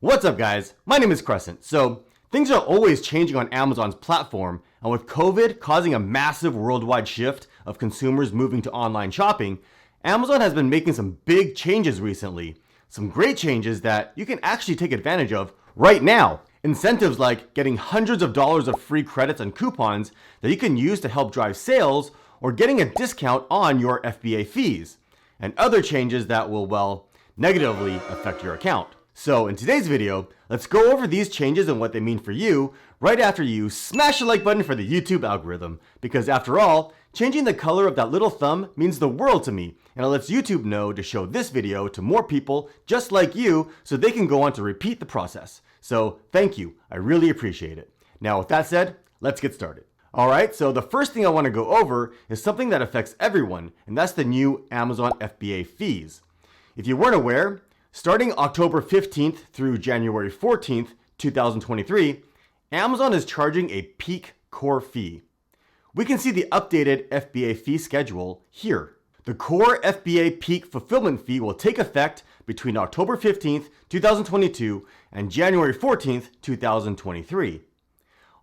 What's up, guys? My name is Crescent. So things are always changing on Amazon's platform, and with COVID causing a massive worldwide shift of consumers moving to online shopping, Amazon has been making some big changes recently. Some great changes that you can actually take advantage of right now. Incentives like getting hundreds of dollars of free credits and coupons that you can use to help drive sales, or getting a discount on your FBA fees, and other changes that will, well, negatively affect your account. So in today's video, let's go over these changes and what they mean for you right after you smash the like button for the YouTube algorithm. Because after all, changing the color of that little thumb means the world to me, and it lets YouTube know to show this video to more people just like you so they can go on to repeat the process. So thank you, I really appreciate it. Now with that said, let's get started. Alright, so the first thing I want to go over is something that affects everyone, and that's the new Amazon FBA fees. If you weren't aware, starting October 15th through January 14th, 2023, Amazon is charging a peak core fee. We can see the updated FBA fee schedule here. The core FBA peak fulfillment fee will take effect between October 15th, 2022 and January 14th, 2023.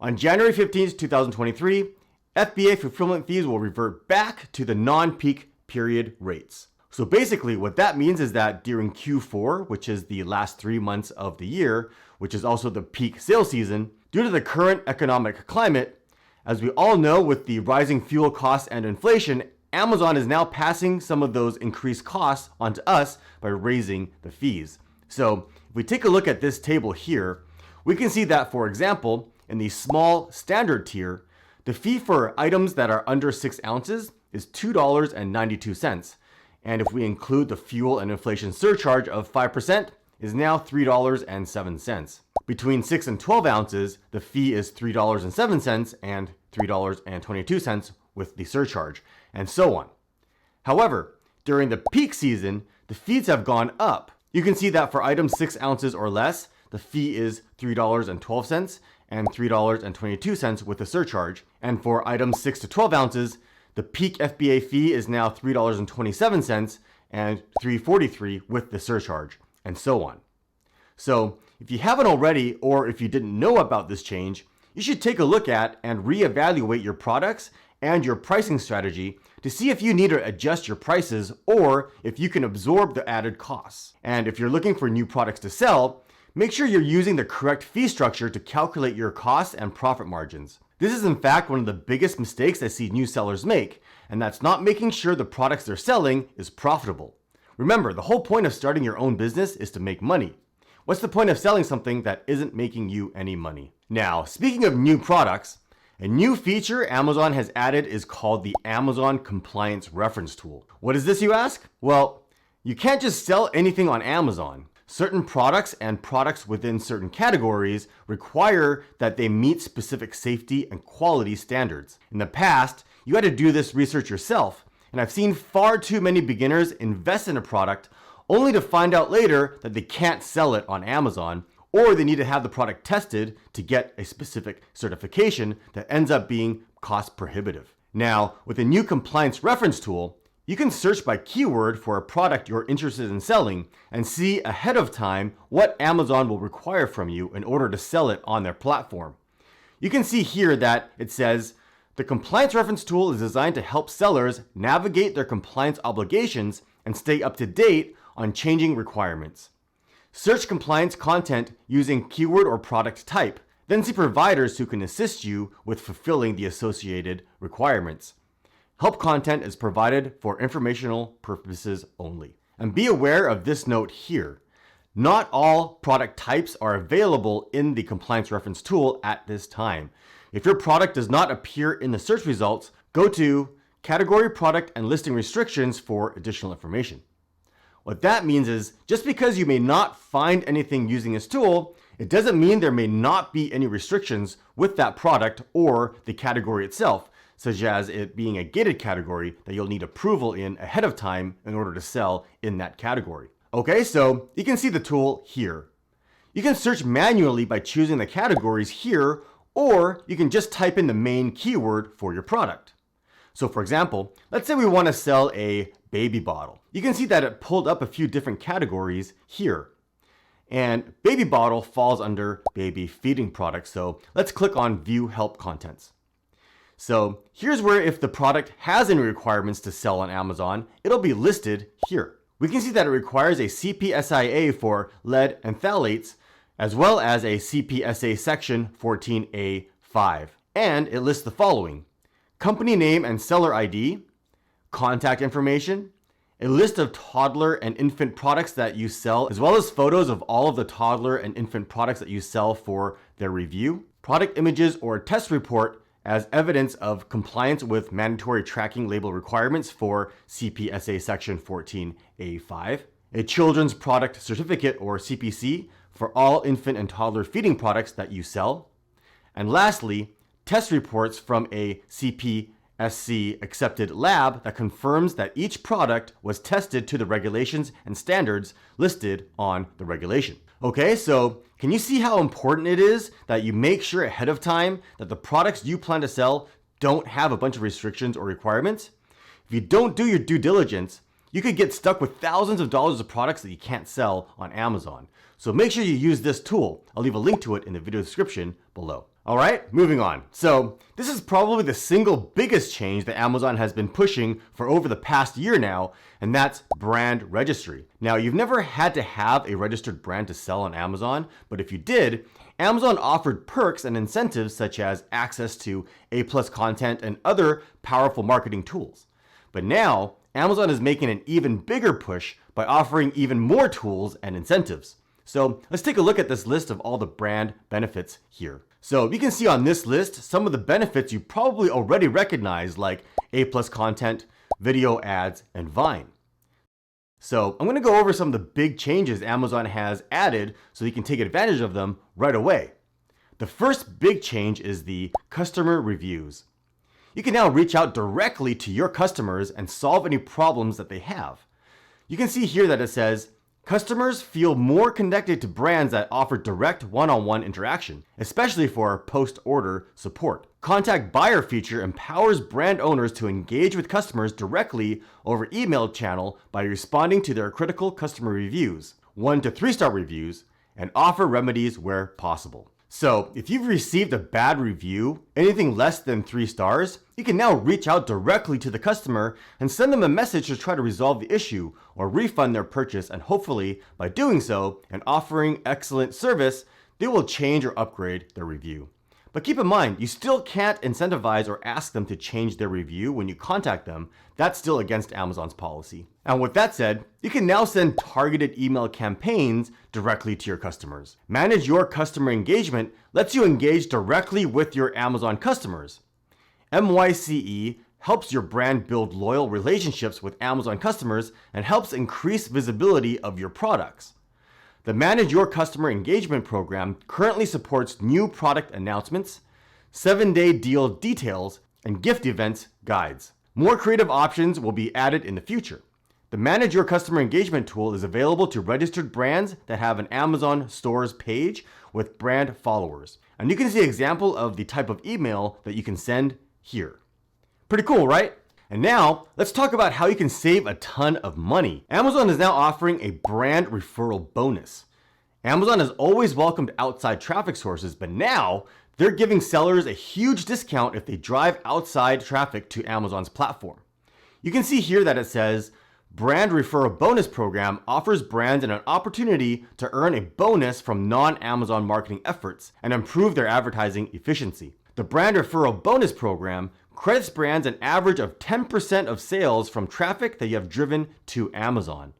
On January 15th, 2023, FBA fulfillment fees will revert back to the non-peak period rates. So basically what that means is that during Q4, which is the last 3 months of the year, which is also the peak sales season, due to the current economic climate, as we all know with the rising fuel costs and inflation, Amazon is now passing some of those increased costs onto us by raising the fees. So if we take a look at this table here, we can see that, for example, in the small standard tier, the fee for items that are under 6 ounces is $2.92. And if we include the fuel and inflation surcharge of 5%, is now $3.07. Between 6 and 12 ounces, the fee is $3.07 and $3.22 with the surcharge, and so on. However, during the peak season, the fees have gone up. You can see that for items 6 ounces or less, the fee is $3.12 and $3.22 with the surcharge. And for items 6 to 12 ounces, the peak FBA fee is now $3.27 and $3.43 with the surcharge, and so on. So if you haven't already, or if you didn't know about this change, you should take a look at and reevaluate your products and your pricing strategy to see if you need to adjust your prices or if you can absorb the added costs. And if you're looking for new products to sell, make sure you're using the correct fee structure to calculate your costs and profit margins. This is in fact one of the biggest mistakes I see new sellers make, and that's not making sure the products they're selling is profitable. Remember, the whole point of starting your own business is to make money. What's the point of selling something that isn't making you any money? Now, speaking of new products, a new feature Amazon has added is called the Amazon Compliance Reference Tool. What is this, you ask? Well, you can't just sell anything on Amazon. Certain products and products within certain categories require that they meet specific safety and quality standards. In the past, you had to do this research yourself, and I've seen far too many beginners invest in a product only to find out later that they can't sell it on Amazon, or they need to have the product tested to get a specific certification that ends up being cost prohibitive. Now, with a new compliance reference tool, you can search by keyword for a product you're interested in selling and see ahead of time what Amazon will require from you in order to sell it on their platform. You can see here that it says, the compliance reference tool is designed to help sellers navigate their compliance obligations and stay up to date on changing requirements. Search compliance content using keyword or product type, then see providers who can assist you with fulfilling the associated requirements. Help content is provided for informational purposes only. And be aware of this note here. Not all product types are available in the compliance reference tool at this time. If your product does not appear in the search results, go to Category, Product, and Listing Restrictions for additional information. What that means is just because you may not find anything using this tool, it doesn't mean there may not be any restrictions with that product or the category itself, such as it being a gated category that you'll need approval in ahead of time in order to sell in that category. Okay, so you can see the tool here. You can search manually by choosing the categories here, or you can just type in the main keyword for your product. So for example, let's say we want to sell a baby bottle. You can see that it pulled up a few different categories here. and baby bottle falls under baby feeding products. So let's click on View Help Contents. So here's where if the product has any requirements to sell on Amazon, it'll be listed here. We can see that it requires a CPSIA for lead and phthalates, as well as a CPSA section 14A5. And it lists the following: company name and seller ID, contact information, a list of toddler and infant products that you sell, as well as photos of all of the toddler and infant products that you sell for their review, product images or test report as evidence of compliance with mandatory tracking label requirements for CPSA section 14A5, a children's product certificate or CPC for all infant and toddler feeding products that you sell, and lastly, test reports from a CPSC accepted lab that confirms that each product was tested to the regulations and standards listed on the regulation. Okay, so can you see how important it is that you make sure ahead of time that the products you plan to sell don't have a bunch of restrictions or requirements? If you don't do your due diligence, you could get stuck with thousands of dollars of products that you can't sell on Amazon. So make sure you use this tool. I'll leave a link to it in the video description below. All right, moving on. So this is probably the single biggest change that Amazon has been pushing for over the past year now, and that's brand registry. Now, you've never had to have a registered brand to sell on Amazon, but if you did, Amazon offered perks and incentives such as access to A+ content and other powerful marketing tools. But now, Amazon is making an even bigger push by offering even more tools and incentives. So let's take a look at this list of all the brand benefits here. So you can see on this list some of the benefits you probably already recognize, like A+ content, video ads, and Vine. So I'm going to go over some of the big changes Amazon has added so you can take advantage of them right away. The first big change is the customer reviews. You can now reach out directly to your customers and solve any problems that they have. You can see here that it says, customers feel more connected to brands that offer direct one-on-one interaction, especially for post-order support. Contact Buyer feature empowers brand owners to engage with customers directly over email channel by responding to their critical customer reviews, 1 to 3-star reviews, and offer remedies where possible. So if you've received a bad review, anything less than 3 stars, you can now reach out directly to the customer and send them a message to try to resolve the issue or refund their purchase, and hopefully by doing so and offering excellent service, they will change or upgrade their review. But keep in mind, you still can't incentivize or ask them to change their review when you contact them. That's still against Amazon's policy. And with that said, you can now send targeted email campaigns directly to your customers. Manage your customer engagement lets you engage directly with your Amazon customers. MYCE helps your brand build loyal relationships with Amazon customers and helps increase visibility of your products. The Manage Your Customer Engagement program currently supports new product announcements, 7-day deal details, and gift events guides. More creative options will be added in the future. The Manage Your Customer Engagement tool is available to registered brands that have an Amazon stores page with brand followers. And you can see an example of the type of email that you can send here. Pretty cool, right? And now, let's talk about how you can save a ton of money. Amazon is now offering a brand referral bonus. Amazon has always welcomed outside traffic sources, but now they're giving sellers a huge discount if they drive outside traffic to Amazon's platform. You can see here that it says, Brand Referral Bonus Program offers brands an opportunity to earn a bonus from non-Amazon marketing efforts and improve their advertising efficiency. The Brand Referral Bonus Program credits brands an average of 10% of sales from traffic that you have driven to Amazon.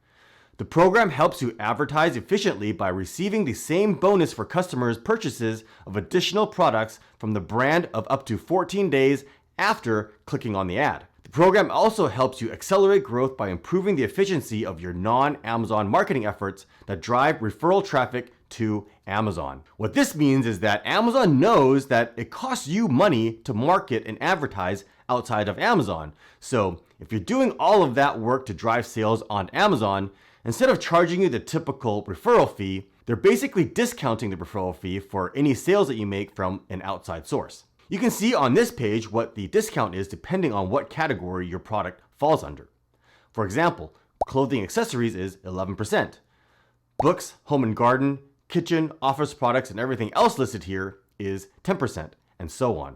The program helps you advertise efficiently by receiving the same bonus for customers' purchases of additional products from the brand of up to 14 days after clicking on the ad. The program also helps you accelerate growth by improving the efficiency of your non-Amazon marketing efforts that drive referral traffic to Amazon. What this means is that Amazon knows that it costs you money to market and advertise outside of Amazon. So if you're doing all of that work to drive sales on Amazon, instead of charging you the typical referral fee, they're basically discounting the referral fee for any sales that you make from an outside source. You can see on this page what the discount is depending on what category your product falls under. For example, clothing accessories is 11%. Books, home and garden, kitchen, office products, and everything else listed here is 10%, and so on.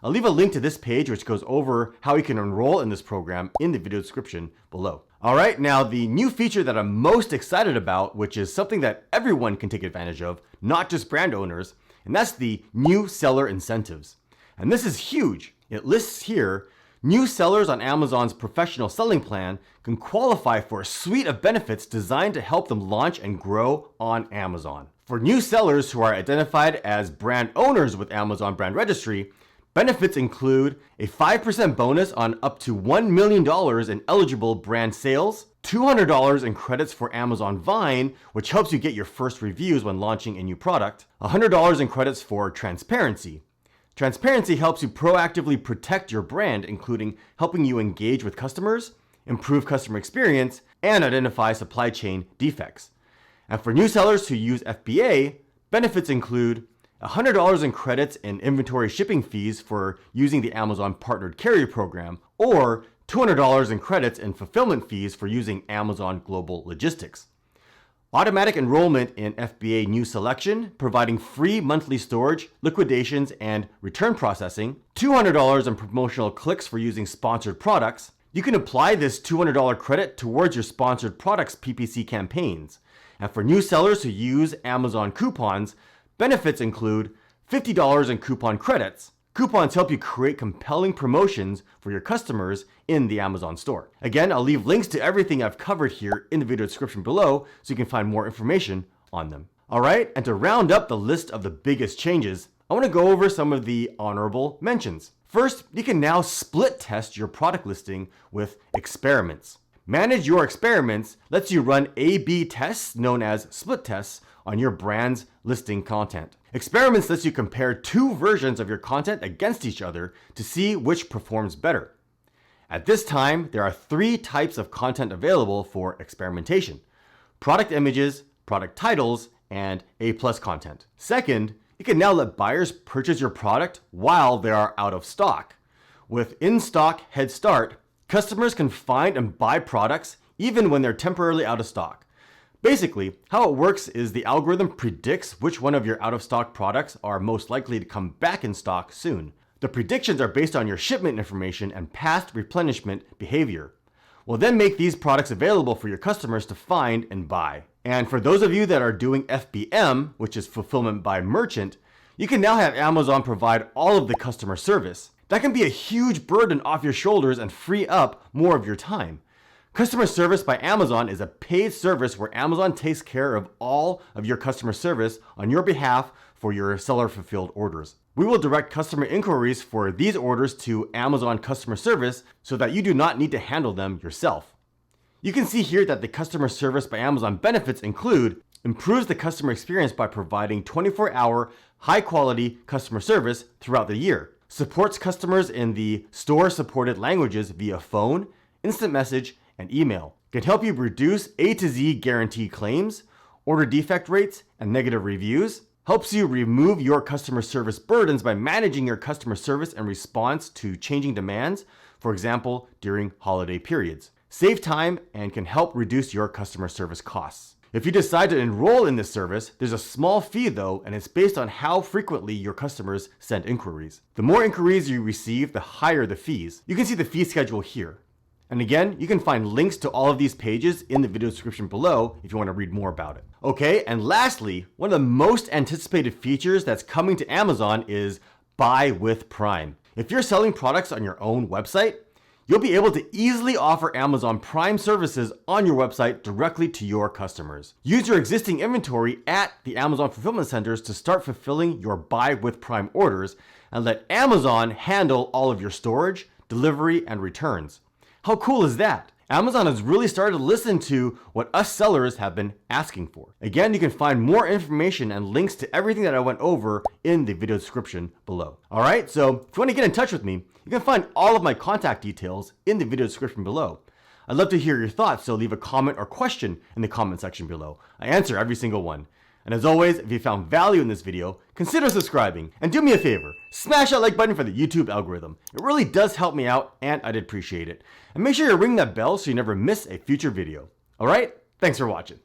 I'll leave a link to this page which goes over how you can enroll in this program in the video description below. Alright, now the new feature that I'm most excited about, which is something that everyone can take advantage of, not just brand owners, and that's the new seller incentives. And this is huge. It lists here, new sellers on Amazon's professional selling plan can qualify for a suite of benefits designed to help them launch and grow on Amazon. For new sellers who are identified as brand owners with Amazon Brand Registry, benefits include a 5% bonus on up to $1 million in eligible brand sales, $200 in credits for Amazon Vine, which helps you get your first reviews when launching a new product, $100 in credits for transparency. Transparency helps you proactively protect your brand, including helping you engage with customers, improve customer experience, and identify supply chain defects. And for new sellers who use FBA, benefits include $100 in credits and inventory shipping fees for using the Amazon Partnered Carrier Program, or $200 in credits and fulfillment fees for using Amazon Global Logistics. Automatic enrollment in FBA New Selection, providing free monthly storage, liquidations, and return processing. $200 in promotional clicks for using sponsored products. You can apply this $200 credit towards your sponsored products PPC campaigns. And for new sellers who use Amazon coupons, benefits include $50 in coupon credits. Coupons help you create compelling promotions for your customers in the Amazon store. Again, I'll leave links to everything I've covered here in the video description below so you can find more information on them. Alright, and to round up the list of the biggest changes, I want to go over some of the honorable mentions. First, you can now split test your product listing with experiments. Manage Your Experiments lets you run A/B tests, known as split tests, on your brand's listing content. Experiments lets you compare two versions of your content against each other to see which performs better. At this time, there are 3 types of content available for experimentation: product images, product titles, and A+ content. Second, you can now let buyers purchase your product while they are out of stock. With in-stock head start, customers can find and buy products even when they're temporarily out of stock. Basically, how it works is the algorithm predicts which one of your out-of-stock products are most likely to come back in stock soon. The predictions are based on your shipment information and past replenishment behavior. We'll then make these products available for your customers to find and buy. And for those of you that are doing FBM, which is fulfillment by merchant, you can now have Amazon provide all of the customer service. That can be a huge burden off your shoulders and free up more of your time. Customer Service by Amazon is a paid service where Amazon takes care of all of your customer service on your behalf for your seller-fulfilled orders. We will direct customer inquiries for these orders to Amazon Customer Service so that you do not need to handle them yourself. You can see here that the Customer Service by Amazon benefits include improves the customer experience by providing 24-hour, high-quality customer service throughout the year, supports customers in the store-supported languages via phone, instant message, and email, can help you reduce A to Z guarantee claims, order defect rates, and negative reviews, helps you remove your customer service burdens by managing your customer service and response to changing demands, for example, during holiday periods, save time, and can help reduce your customer service costs. If you decide to enroll in this service, there's a small fee though, and it's based on how frequently your customers send inquiries. The more inquiries you receive, the higher the fees. You can see the fee schedule here. And again, you can find links to all of these pages in the video description below if you want to read more about it. Okay, and lastly, one of the most anticipated features that's coming to Amazon is Buy with Prime. If you're selling products on your own website, you'll be able to easily offer Amazon Prime services on your website directly to your customers. Use your existing inventory at the Amazon fulfillment centers to start fulfilling your Buy with Prime orders and let Amazon handle all of your storage, delivery, and returns. How cool is that? Amazon has really started to listen to what us sellers have been asking for. Again, you can find more information and links to everything that I went over in the video description below. Alright, so if you want to get in touch with me, you can find all of my contact details in the video description below. I'd love to hear your thoughts, so leave a comment or question in the comment section below. I answer every single one. And as always, if you found value in this video, consider subscribing, and do me a favor, smash that like button for the YouTube algorithm. It really does help me out, and I'd appreciate it. And make sure you ring that bell so you never miss a future video. Alright, thanks for watching.